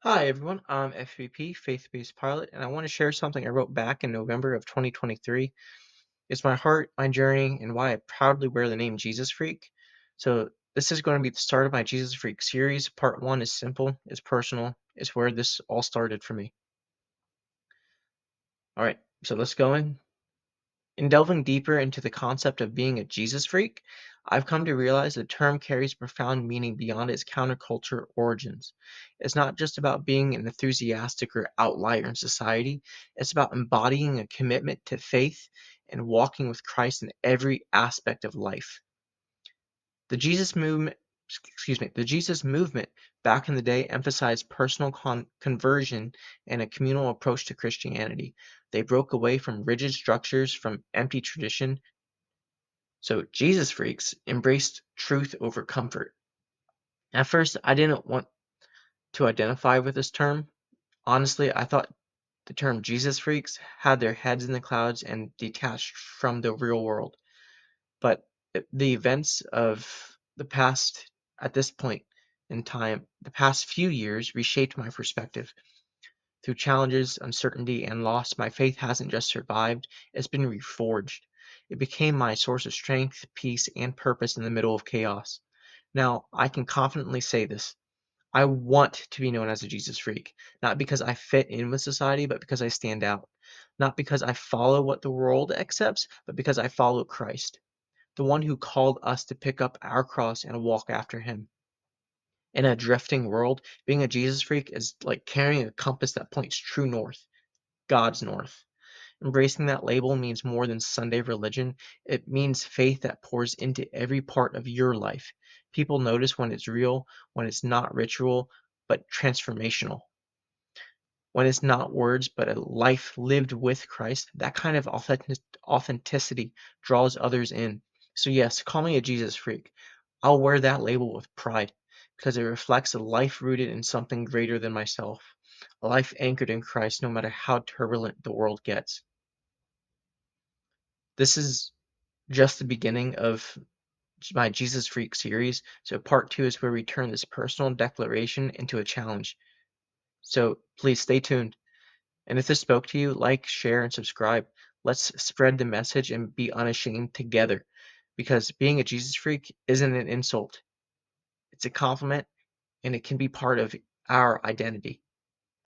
Hi everyone, I'm FVP, Faith-Based Pilot, and I want to share something I wrote back in November of 2023. It's my heart, my journey, and why I proudly wear the name Jesus Freak. So this is going to be the start of my Jesus Freak series. Part one is simple, it's personal, it's where this all started for me. Alright, so let's go in. In delving deeper into the concept of being a Jesus freak, I've come to realize the term carries profound meaning beyond its counterculture origins. It's not just about being an enthusiastic or outlier in society, it's about embodying a commitment to faith and walking with Christ in every aspect of life. The Jesus movement the Jesus movement back in the day emphasized personal conversion and a communal approach to Christianity. They broke away from rigid structures, from empty tradition. So Jesus freaks embraced truth over comfort. At first, I didn't want to identify with this term. Honestly, I thought the term Jesus freaks had their heads in the clouds and detached from the real world. But the events of the past, at this point in time, the past few years reshaped my perspective. Through challenges, uncertainty, and loss, my faith hasn't just survived, it's been reforged. It became my source of strength, peace, and purpose in the middle of chaos. Now, I can confidently say this. I want to be known as a Jesus freak, not because I fit in with society, but because I stand out. Not because I follow what the world accepts, but because I follow Christ, the one who called us to pick up our cross and walk after him. In a drifting world, being a Jesus freak is like carrying a compass that points true north, God's north. Embracing that label means more than Sunday religion. It means faith that pours into every part of your life. People notice when it's real, when it's not ritual, but transformational. When it's not words, but a life lived with Christ. That kind of authenticity draws others in. So, yes, call me a Jesus freak. I'll wear that label with pride because it reflects a life rooted in something greater than myself, a life anchored in Christ no matter how turbulent the world gets. This is just the beginning of my Jesus Freak series. So part two is where we turn this personal declaration into a challenge. So please stay tuned. And if this spoke to you, like, share, and subscribe. Let's spread the message and be unashamed together. Because being a Jesus freak isn't an insult, it's a compliment and it can be part of our identity.